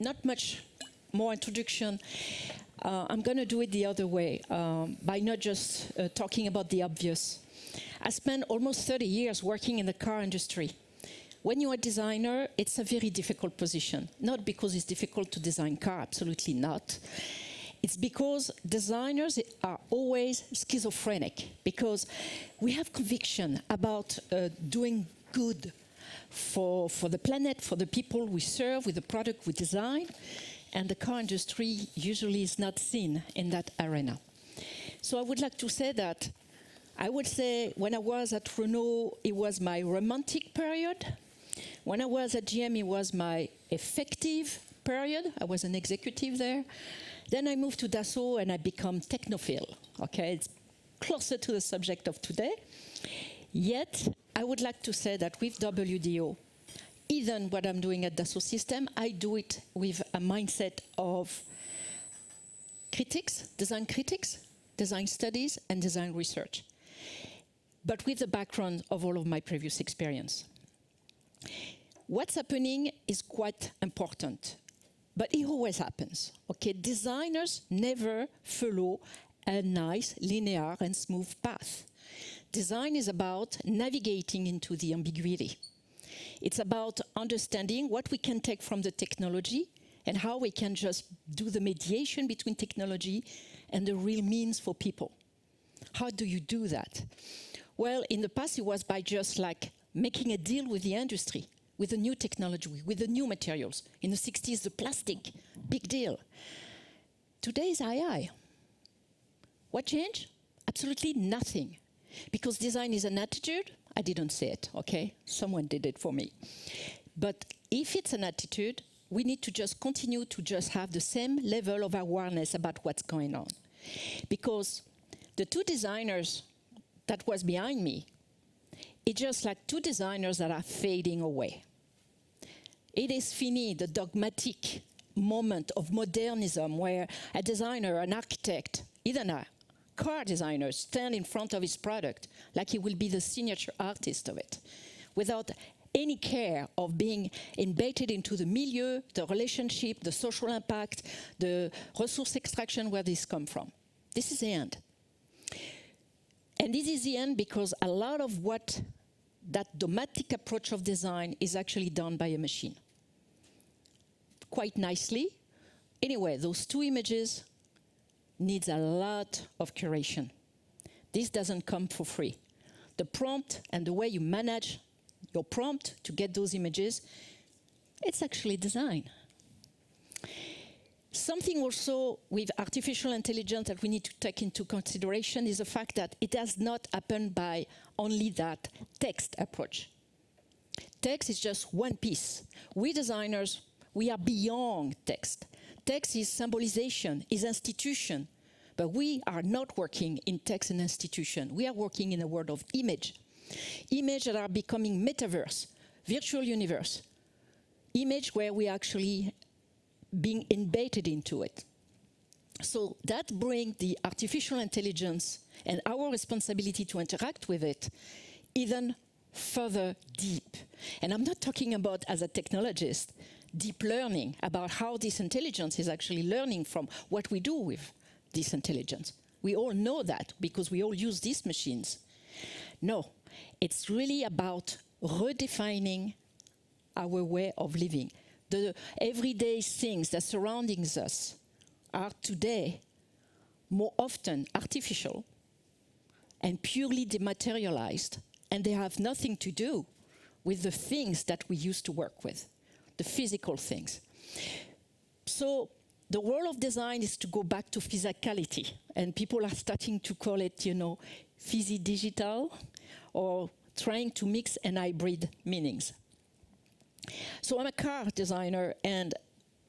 not much more introduction. I'm going to do it the other way, by not just talking about the obvious. I spent almost 30 years working in the car industry. When you're a designer, it's a very difficult position. Not because it's difficult to design car, absolutely not. It's because designers are always schizophrenic, because we have conviction about doing good for the planet, for the people we serve, with the product we design, and the car industry usually is not seen in that arena. So I would like to say that, I would say when I was at Renault, it was my romantic period. When I was at GM, it was my effective period. I was an executive there. Then I moved to Dassault and I become technophile. Okay, it's closer to the subject of today. Yet, I would like to say that with WDO, even what I'm doing at Dassault Systèmes, I do it with a mindset of critics, design studies, and design research, but with the background of all of my previous experience. What's happening is quite important, but it always happens. Okay, designers never follow a nice, linear, and smooth path. Design is about navigating into the ambiguity. It's about understanding what we can take from the technology and how we can just do the mediation between technology and the real means for people. How do you do that? Well, in the past, it was by just like making a deal with the industry, with the new technology, with the new materials. In the 60s, the plastic, big deal. Today is AI. What changed? Absolutely nothing. Because design is an attitude. I didn't say it, okay? Someone did it for me. But if it's an attitude, we need to just continue to just have the same level of awareness about what's going on. Because the two designers that was behind me, it's just like two designers that are fading away. It is fini, the dogmatic moment of modernism where a designer, an architect, even a car designer stand in front of his product like he will be the signature artist of it, without any care of being embedded into the milieu, the relationship, the social impact, the resource extraction, where this come from. This is the end. And this is the end because a lot of what that dogmatic approach of design is actually done by a machine. Quite nicely. Anyway, those two images needs a lot of curation. This doesn't come for free. The prompt and the way you manage your prompt to get those images, it's actually design. Something also with artificial intelligence that we need to take into consideration is the fact that it has not happened by only that text approach. Text is just one piece. We designers, we are beyond text. Text is symbolization, is institution, but we are not working in text and institution. We are working in a world of image. Image that are becoming metaverse, virtual universe. Image where we are actually being embedded into it. So that brings the artificial intelligence and our responsibility to interact with it even further deep. And I'm not talking about, as a technologist, deep learning about how this intelligence is actually learning from what we do with this intelligence. We all know that because we all use these machines. No, it's really about redefining our way of living. The everyday things that surrounding us are today more often artificial and purely dematerialized, and they have nothing to do with the things that we used to work with, the physical things. So the world of design is to go back to physicality, and people are starting to call it, you know, physi-digital, or trying to mix and hybrid meanings. So I'm a car designer, and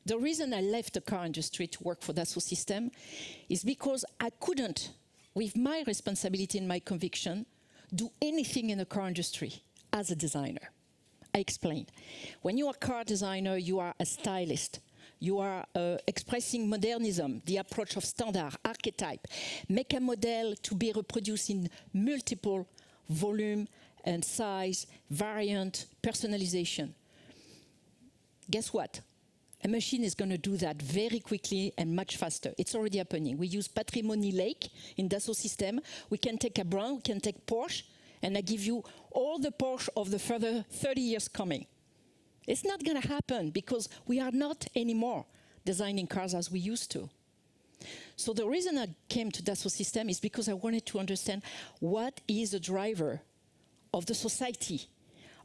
the reason I left the car industry to work for Dassault Systèmes is because I couldn't, with my responsibility and my conviction, do anything in the car industry as a designer. I explained. When you are a car designer, you are a stylist. You are expressing modernism, the approach of standard, archetype. Make a model to be reproduced in multiple volume and size, variant, personalization. Guess what? a machine is going to do that very quickly and much faster. It's already happening. We use Patrimony Lake in Dassault Systèmes. We can take a brand, we can take Porsche, and I give you all the Porsche of the further 30 years coming. It's not going to happen because we are not anymore designing cars as we used to. So the reason I came to Dassault Systèmes is because I wanted to understand what is the driver of the society,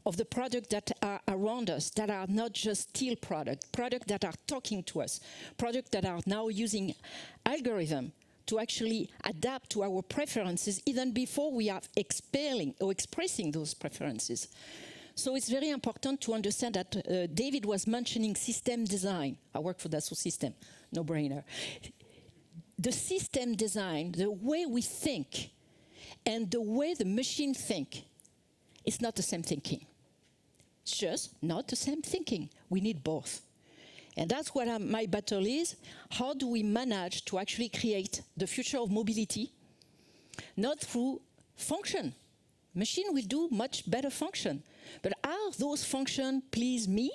of the products that are around us, that are not just still products that are talking to us, products that are now using algorithm to actually adapt to our preferences even before we are expelling or expressing those preferences. So it's very important to understand that David was mentioning system design. I work for Dassault Systèmes, no brainer. The system design, the way we think and the way the machine think, it's not the same thinking. It's just not the same thinking. We need both. And that's what my battle is. How do we manage to actually create the future of mobility? Not through function. Machine will do much better function. But are those functions please me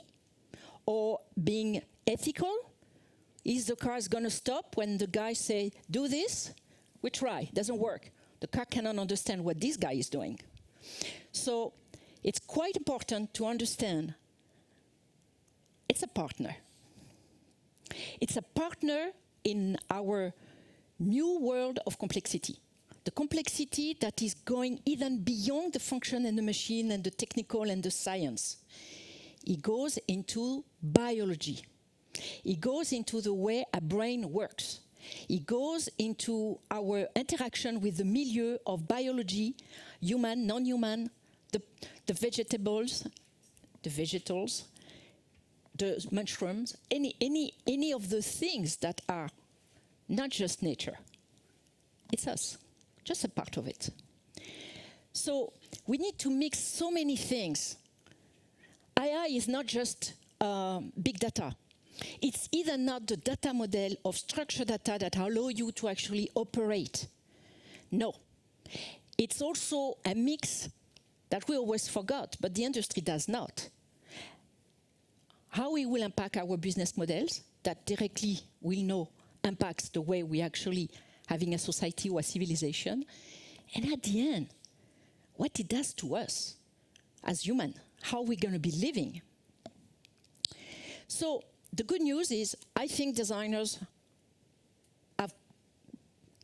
or being ethical? Is the car going to stop when the guy say, do this? We try, doesn't work. The car cannot understand what this guy is doing. So it's quite important to understand it's a partner. It's a partner in our new world of complexity. The complexity that is going even beyond the function and the machine and the technical and the science. It goes into biology. It goes into the way a brain works. It goes into our interaction with the milieu of biology, human, non-human, the vegetables, the mushrooms, any of the things that are not just nature. It's us, just a part of it. So we need to mix so many things. AI is not just big data. It's either not the data model of structured data that allow you to actually operate. No. It's also a mix that we always forgot, but the industry does not. How it will impact our business models that directly we know impacts the way we actually having a society or a civilization. And at the end, what it does to us as humans, how we're going to be living. So the good news is I think designers have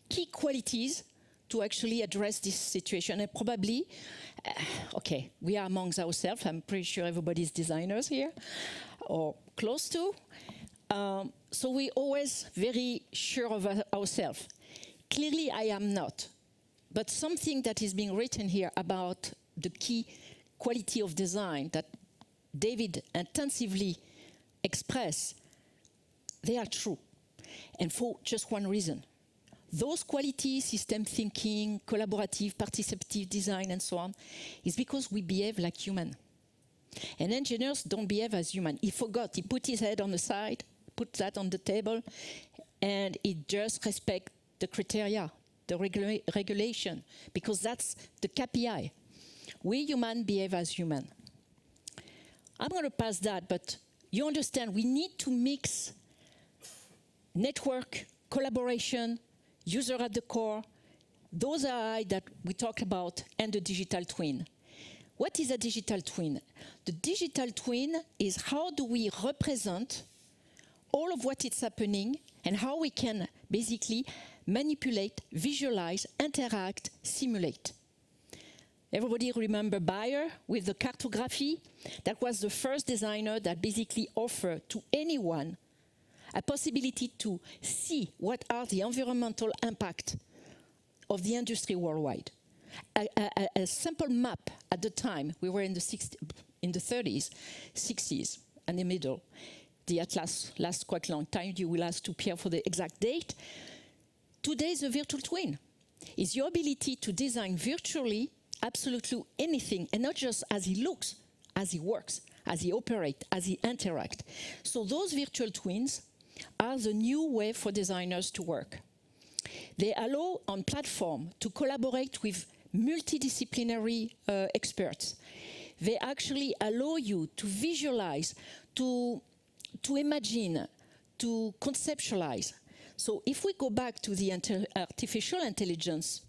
key qualities to actually address this situation. And probably, okay, we are amongst ourselves. I'm pretty sure everybody's designers here, or close to. So we're always very sure of ourselves. Clearly, I am not. But something that is being written here about the key quality of design that David intensively expressed, they are true. And for just one reason. Those qualities, system thinking, collaborative, participative design, and so on, is because we behave like human. And engineers don't behave as human. He forgot, he put his head on the side, put that on the table, and he just respect the criteria, the regulation, because that's the KPI. We humans behave as human. I'm going to pass that, but you understand, we need to mix network, collaboration, user at the core, those are that we talk about, and the digital twin. What is a digital twin? The digital twin is how do we represent all of what is happening and how we can basically manipulate, visualize, interact, simulate. Everybody remember Bayer with the cartography? That was the first designer that basically offered to anyone a possibility to see what are the environmental impact of the industry worldwide. A simple map at the time, we were in the 30s, 60s, and the middle. The atlas lasts quite a long time. You will ask to Pierre for the exact date. Today is a virtual twin. It's your ability to design virtually absolutely anything, and not just as he looks, as he works, as he operates, as he interacts. So those virtual twins are the new way for designers to work. They allow on platform to collaborate with multidisciplinary experts. They actually allow you to visualize, to to imagine, to conceptualize. So if we go back to the artificial intelligence,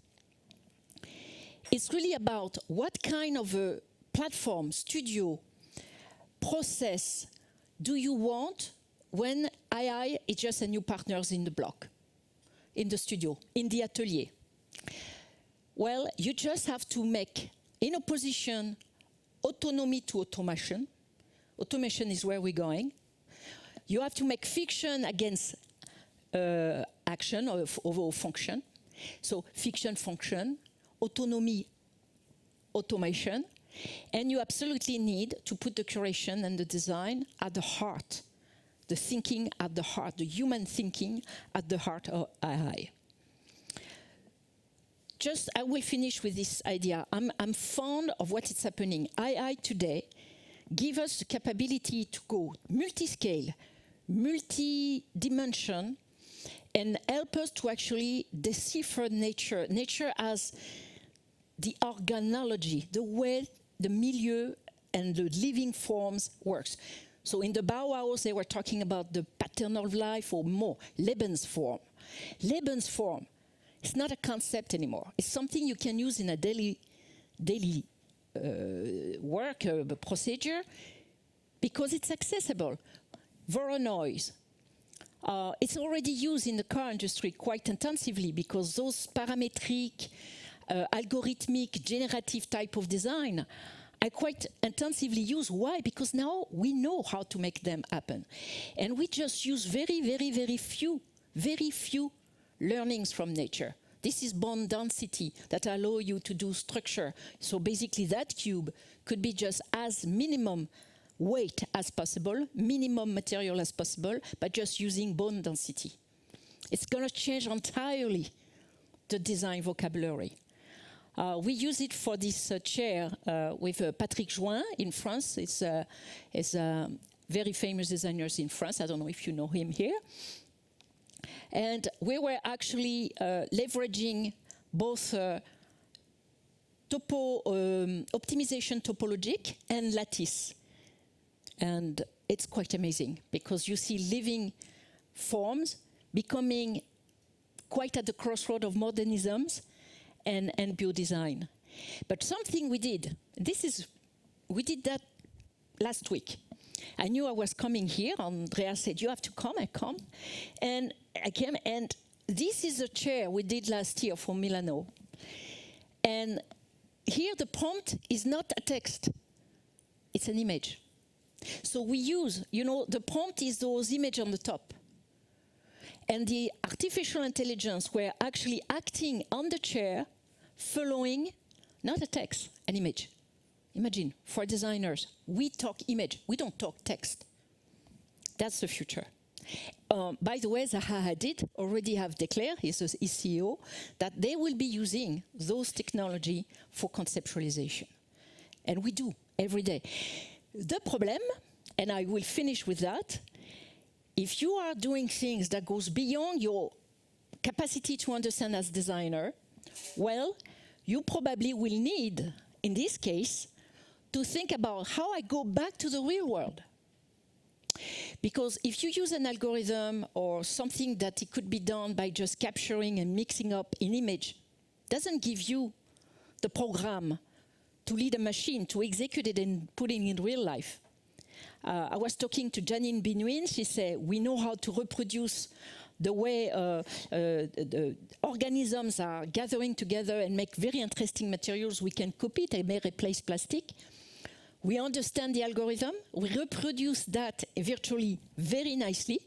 it's really about what kind of a platform, studio, process do you want when AI is just a new partners in the block, in the studio, in the atelier? Well, you just have to make, in opposition, autonomy to automation. Automation is where we're going. You have to make fiction against action or function. So fiction, function, autonomy, automation. And you absolutely need to put the curation and the design at the heart, the thinking at the heart, the human thinking at the heart of AI. I will finish with this idea. I'm fond of what is happening. AI today gives us the capability to go multi-scale, multi-dimension, and help us to actually decipher nature. Nature as the organology, the way the milieu and the living forms works. So in the Bauhaus, they were talking about the pattern of life, or more, Lebensform. Lebensform, it's not a concept anymore. It's something you can use in a daily work, procedure, because it's accessible. Voronoi. It's already used in the car industry quite intensively, because those parametric, algorithmic, generative type of design are quite intensively used. Why? Because now we know how to make them happen. And we just use very few learnings from nature. This is bone density that allow you to do structure. So basically that cube could be just as minimum weight as possible, minimum material as possible, but just using bone density. It's going to change entirely the design vocabulary. We use it for this chair with Patrick Join in France. It's a very famous designer in France. I don't know if you know him here. And we were actually leveraging both optimization topologic and lattice. And it's quite amazing, because you see living forms becoming quite at the crossroad of modernisms and biodesign. But something we did, we did that last week. I knew I was coming here. Andrea said, you have to come. I come. And I came, and this is a chair we did last year for Milano. And here the prompt is not a text. It's an image. So we use, the prompt is those images on the top. And the artificial intelligence were actually acting on the chair, following, not a text, an image. Imagine, for designers, we talk image, we don't talk text. That's the future. By the way, Zaha Hadid already have declared, he's CEO, that they will be using those technology for conceptualization. And we do, every day. The problem, and I will finish with that, if you are doing things that goes beyond your capacity to understand as designer, well, you probably will need, in this case, to think about how I go back to the real world. Because if you use an algorithm or something that it could be done by just capturing and mixing up an image, doesn't give you the program to lead a machine, to execute it and put it in real life. I was talking to Janine Binuin. She said, we know how to reproduce the way the organisms are gathering together and make very interesting materials. We can copy it and may replace plastic. We understand the algorithm. We reproduce that virtually very nicely.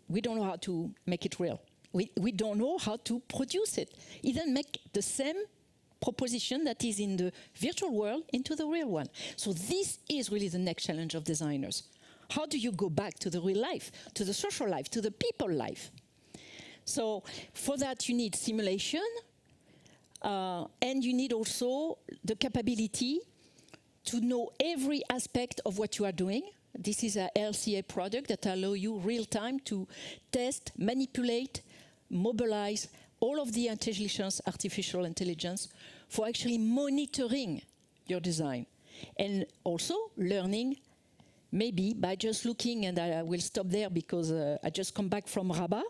We don't know how to make it real. We don't know how to produce it. Even make the same proposition that is in the virtual world into the real one. So this is really the next challenge of designers. How do you go back to the real life, to the social life, to the people life? So for that you need simulation, and you need also the capability to know every aspect of what you are doing. This is a LCA product that allow you real time to test, manipulate, mobilize all of the intelligence, artificial intelligence, for actually monitoring your design. And also learning maybe by just looking, and I will stop there because I just come back from Rabat,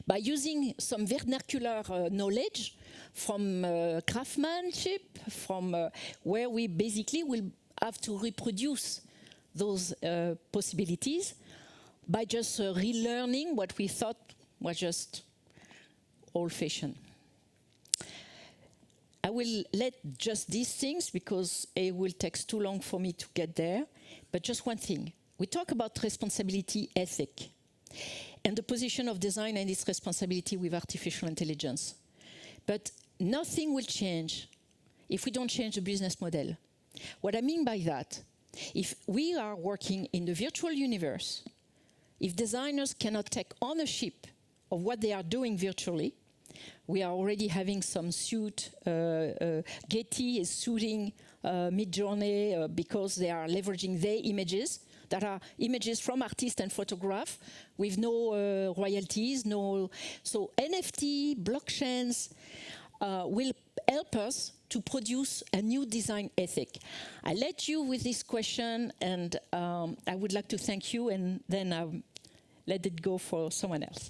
by using some vernacular knowledge from craftsmanship, from where we basically will have to reproduce those possibilities by just relearning what we thought was just old-fashioned. I will let just these things because it will take too long for me to get there, but just one thing. We talk about responsibility ethic and the position of design and its responsibility with artificial intelligence. But nothing will change if we don't change the business model. What I mean by that, if we are working in the virtual universe, if designers cannot take ownership of what they are doing virtually, we are already having some suit. Getty is suing Midjourney because they are leveraging their images that are images from artists and photographs with no royalties, no. So NFT, blockchains will help us to produce a new design ethic. I let you with this question, and I would like to thank you, and then I'll let it go for someone else.